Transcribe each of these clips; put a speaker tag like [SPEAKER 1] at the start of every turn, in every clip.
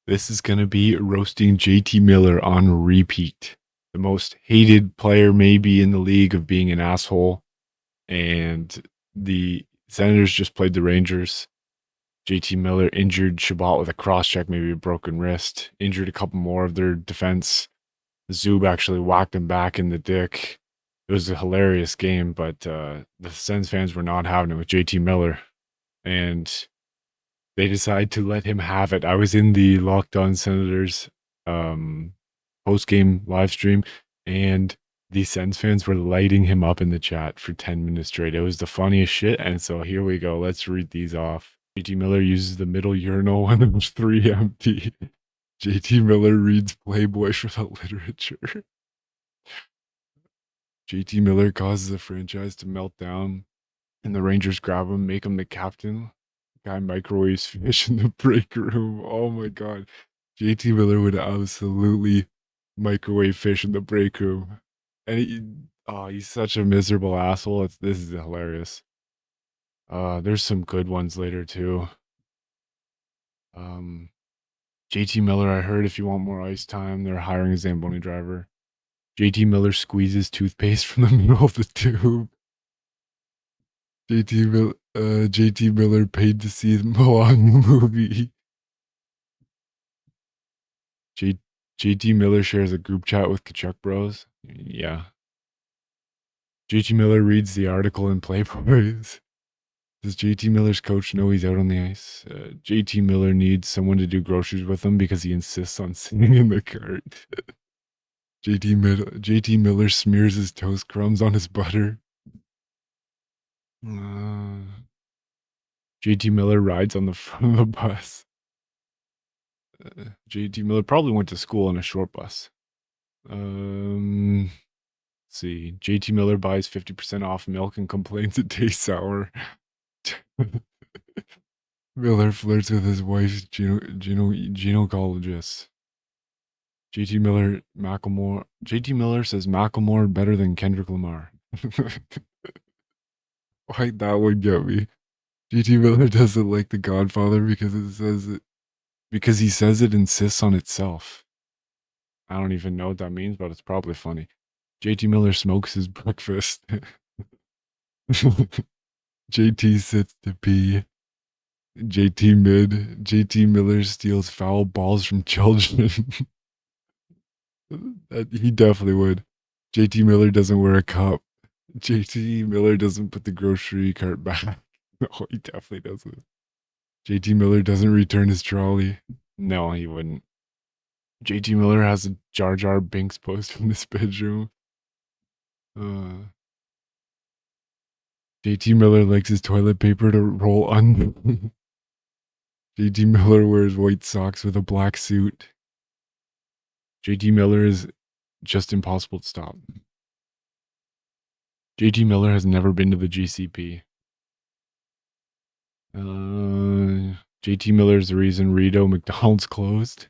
[SPEAKER 1] This is going to be roasting JT Miller on repeat. The most hated player maybe in the league of being an asshole. And the Senators just played the Rangers. JT Miller injured Shabbat with a cross check, maybe a broken wrist, injured a couple more of their defense. Zub actually whacked him back in the dick. It was a hilarious game, but the Sens fans were not having it with JT Miller. And they decide to let him have it. I was in the Locked On Senators post game live stream, and the Sens fans were lighting him up in the chat for 10 minutes straight. It was the funniest shit. And so here we go. Let's read these off. JT Miller uses the middle urinal when it was 3 empty. JT Miller reads Playboy for the literature. JT Miller causes the franchise to melt down, and the Rangers grab him, make him the captain. Guy microwaves fish in the break room. Oh my god. JT Miller would absolutely microwave fish in the break room. And he's such a miserable asshole. This is hilarious. There's some good ones later too. JT Miller, I heard if you want more ice time, they're hiring a Zamboni driver. JT Miller squeezes toothpaste from the middle of the tube. JT Miller paid to see the Moana movie. JT Miller shares a group chat with Kachuk Bros. Yeah. JT Miller reads the article in Playboys. Does JT Miller's coach know he's out on the ice? JT Miller needs someone to do groceries with him because he insists on sitting in the cart. JT Miller smears his toast crumbs on his butter. JT Miller rides on the front of the bus. JT Miller probably went to school on a short bus. Let's see. JT Miller buys 50% off milk and complains it tastes sour. Miller flirts with his wife's gynecologist. JT Miller, Macklemore. JT Miller says Macklemore better than Kendrick Lamar. Why that would get me? JT Miller doesn't like The Godfather because he says it insists on itself. I don't even know what that means, but it's probably funny. JT Miller smokes his breakfast. JT sits to pee. JT Miller steals foul balls from children. He definitely would. JT Miller doesn't wear a cup. JT Miller doesn't put the grocery cart back. No, he definitely doesn't. JT Miller doesn't return his trolley. No, he wouldn't. JT Miller has a Jar Jar Binks poster in his bedroom. JT Miller likes his toilet paper to roll on. JT Miller wears white socks with a black suit. JT Miller is just impossible to stop. JT Miller has never been to the GCP. JT Miller is the reason Rito McDonald's closed.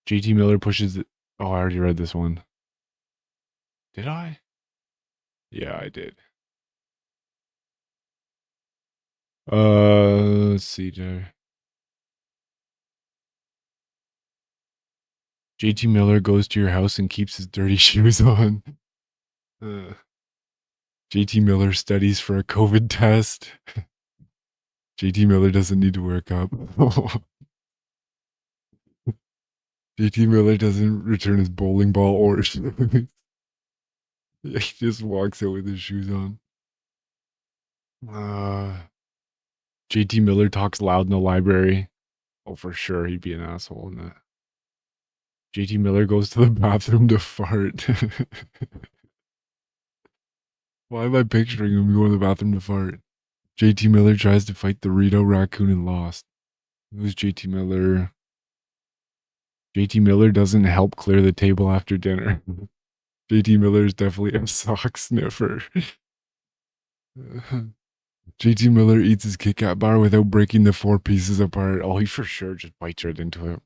[SPEAKER 1] JT Miller pushes it. Oh, I already read this one. Did I? Yeah, I did. Let's see there. JT Miller goes to your house and keeps his dirty shoes on. JT Miller studies for a COVID test. JT Miller doesn't need to wear a cup. JT Miller doesn't return his bowling ball or shoes. He just walks out with his shoes on. JT Miller talks loud in the library. Oh, for sure, he'd be an asshole in that. JT Miller goes to the bathroom to fart. Why am I picturing him going to the bathroom to fart? JT Miller tries to fight the Rito raccoon and lost. Who's JT Miller? JT Miller doesn't help clear the table after dinner. JT Miller is definitely a sock sniffer. JT Miller eats his Kit Kat bar without breaking the 4 pieces apart. Oh, he for sure just bites right into it.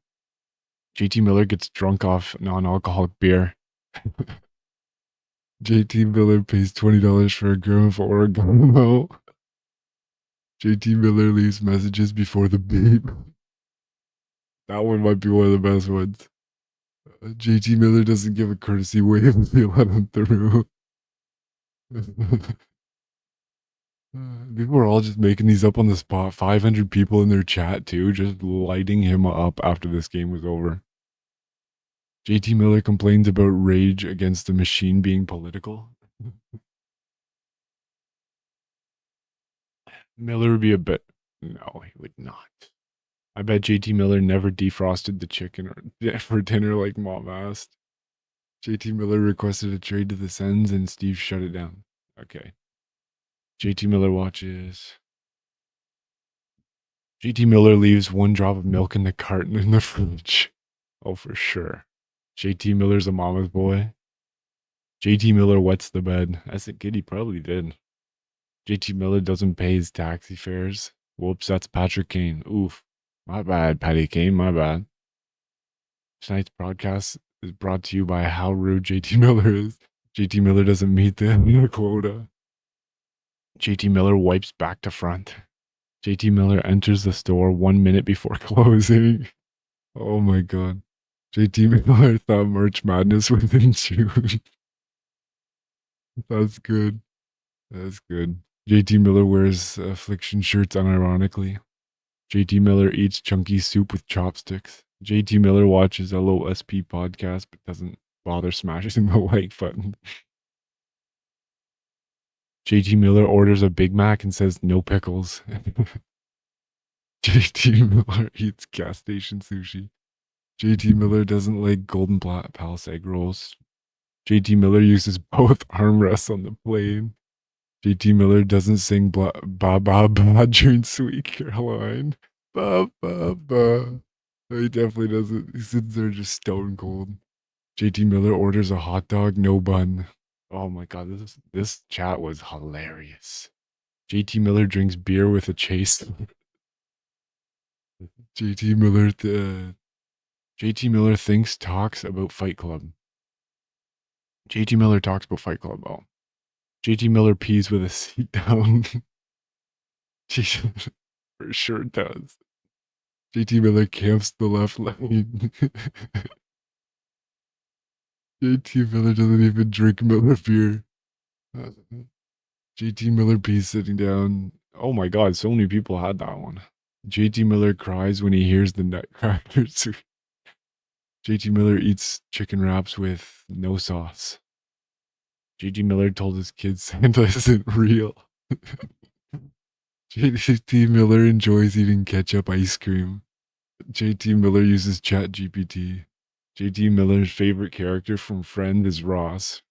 [SPEAKER 1] JT Miller gets drunk off non-alcoholic beer. JT Miller pays $20 for a gram of oregano. JT Miller leaves messages before the beep. That one might be one of the best ones. JT Miller doesn't give a courtesy wave if you let him through. People are all just making these up on the spot. 500 people in their chat too, just lighting him up after this game was over. JT Miller complains about rage against the machine being political. Miller would be a bit. No, he would not. I bet JT Miller never defrosted the chicken or for dinner like mom asked. JT Miller requested a trade to the Sens and Steve shut it down. Okay. JT Miller watches. JT Miller leaves one drop of milk in the carton in the fridge. Oh, for sure. JT Miller's a mama's boy. JT Miller wets the bed. As a kid, he probably did. JT Miller doesn't pay his taxi fares. Whoops, that's Patrick Kane. Oof. My bad, Patty Kane. My bad. Tonight's broadcast is brought to you by how rude JT Miller is. JT Miller doesn't meet the quota. JT Miller wipes back to front. JT Miller enters the store 1 minute before closing. Oh my god. JT Miller thought March Madness was in June. That's good. That's good. JT Miller wears affliction shirts unironically. JT Miller eats chunky soup with chopsticks. JT Miller watches LOSP podcast but doesn't bother smashing the like button. JT Miller orders a Big Mac and says no pickles. JT Miller eats gas station sushi. JT Miller doesn't like Golden Palace egg rolls. JT Miller uses both armrests on the plane. JT Miller doesn't sing ba ba ba during Sweet Caroline. Ba ba ba. No, he definitely doesn't. He sits there just stone cold. JT Miller orders a hot dog, no bun. Oh my god, this chat was hilarious. JT Miller drinks beer with a chase. JT Miller JT Miller talks about Fight Club. JT Miller talks about Fight Club. Oh. JT Miller pees with a seat down. For sure does. JT Miller camps the left lane. JT Miller doesn't even drink Miller beer. JT Miller pees sitting down. Oh my god, so many people had that one. JT Miller cries when he hears the Nutcrackers. JT Miller eats chicken wraps with no sauce. JT Miller told his kids Santa isn't real. JT Miller enjoys eating ketchup ice cream. JT Miller uses Chat GPT. JT Miller's favorite character from Friend is Ross.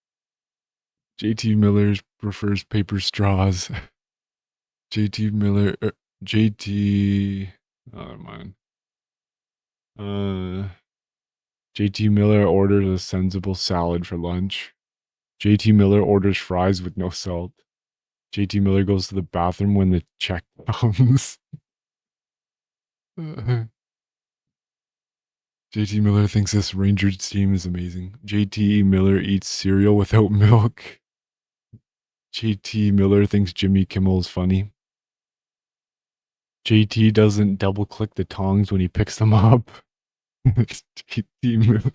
[SPEAKER 1] JT Miller prefers paper straws. JT Miller, JT, oh, never mind. JT Miller orders a sensible salad for lunch. JT Miller orders fries with no salt. JT Miller goes to the bathroom when the check comes. JT Miller thinks this Rangers team is amazing. JT Miller eats cereal without milk. JT Miller thinks Jimmy Kimmel is funny. JT doesn't double click the tongs when he picks them up. JT Miller.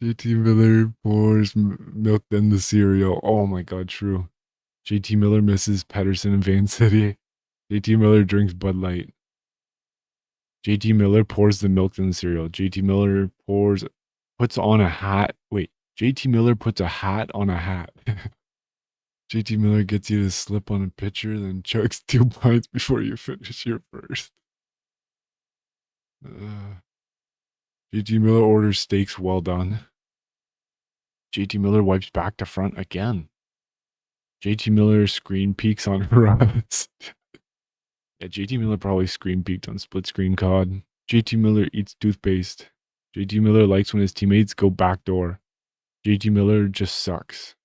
[SPEAKER 1] JT Miller pours milk then the cereal. Oh my god, true. JT Miller misses Pedersen and Van City. JT Miller drinks Bud Light. JT Miller pours the milk in the cereal. JT Miller puts on a hat. Wait, JT Miller puts a hat on a hat. JT Miller gets you to slip on a pitcher, then chugs 2 pints before you finish your first. JT Miller orders steaks well done. JT Miller wipes back to front again. JT Miller screen peeks on Rust. Yeah, JT Miller probably screen peeked on split screen COD. JT Miller eats toothpaste. JT Miller likes when his teammates go backdoor. JT Miller just sucks.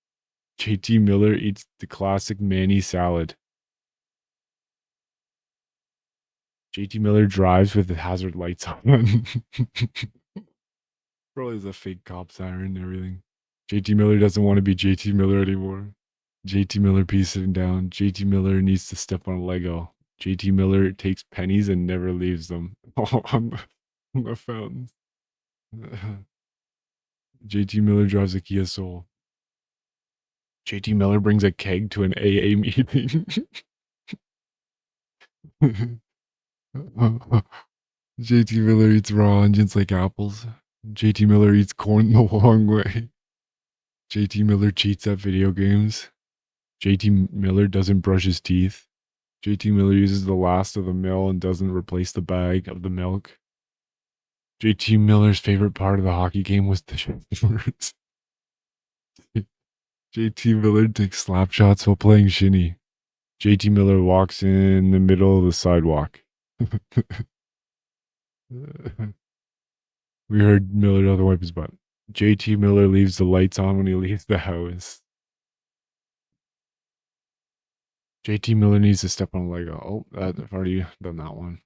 [SPEAKER 1] JT Miller eats the classic Manny salad. JT Miller drives with the hazard lights on. Probably is a fake cop siren and everything. JT Miller doesn't want to be JT Miller anymore. JT Miller pees sitting down. JT Miller needs to step on a Lego. JT Miller takes pennies and never leaves them. On the fountains. JT Miller drives a Kia Soul. JT Miller brings a keg to an AA meeting. JT Miller eats raw onions like apples. JT Miller eats corn the long way. JT Miller cheats at video games. JT Miller doesn't brush his teeth. JT Miller uses the last of the mill and doesn't replace the bag of the milk. JT Miller's favorite part of the hockey game was the showers. JT Miller takes slap shots while playing shinny. JT Miller walks in the middle of the sidewalk. We heard Miller doesn't wipe his butt. JT Miller leaves the lights on when he leaves the house. JT Miller needs to step on a Lego. Oh, I've already done that one.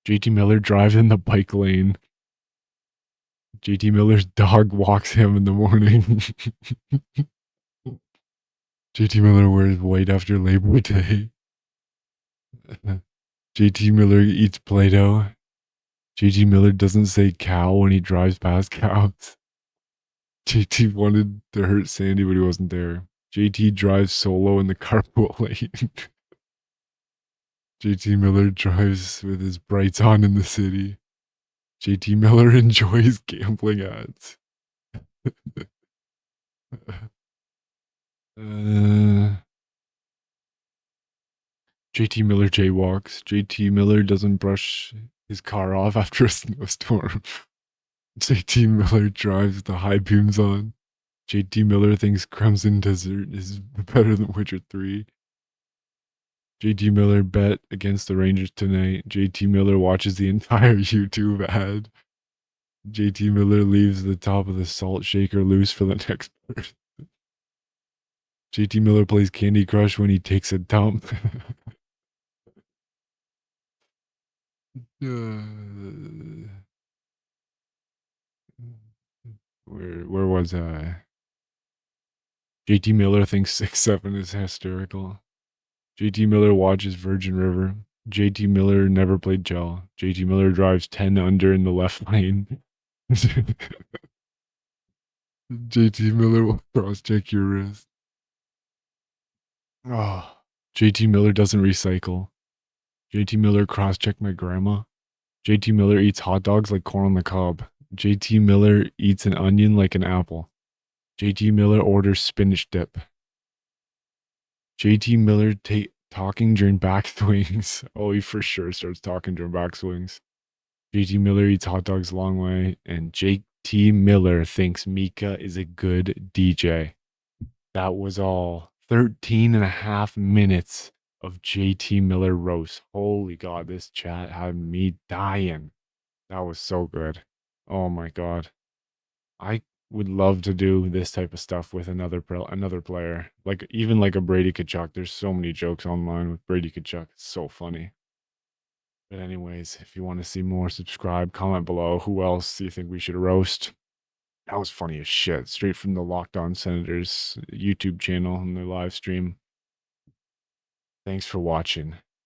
[SPEAKER 1] JT Miller drives in the bike lane. JT Miller's dog walks him in the morning. JT Miller wears white after Labor Day. JT Miller eats Play-Doh. JT Miller doesn't say cow when he drives past cows. JT wanted to hurt Sandy, but he wasn't there. JT drives solo in the carpool lane. JT Miller drives with his brights on in the city. JT Miller enjoys gambling ads. JT Miller jaywalks. JT Miller doesn't brush his car off after a snowstorm. JT Miller drives with the high beams on. JT Miller thinks Crimson Desert is better than Witcher 3. JT Miller bet against the Rangers tonight. JT Miller watches the entire YouTube ad. JT Miller leaves the top of the salt shaker loose for the next person. JT Miller plays Candy Crush when he takes a dump. Where was I? JT Miller thinks 6'7" is hysterical. JT Miller watches Virgin River. JT Miller never played gel. JT Miller drives 10 under in the left lane. JT Miller will cross check your wrist. Oh. JT Miller doesn't recycle. JT Miller cross check my grandma. JT Miller eats hot dogs like corn on the cob. JT Miller eats an onion like an apple. JT Miller orders spinach dip. JT Miller talking during back swings. Oh, he for sure starts talking during back swings. JT Miller eats hot dogs a long way. And JT Miller thinks Mika is a good DJ. That was all 13 and a half minutes of JT Miller roast. Holy God, this chat had me dying. That was so good. Oh my God. I would love to do this type of stuff with another player. Like even like a Brady Kachuk. There's so many jokes online with Brady Kachuk. It's so funny. But anyways, if you want to see more, subscribe, comment below. Who else do you think we should roast? That was funny as shit. Straight from the Locked On Senators YouTube channel and their live stream. Thanks for watching.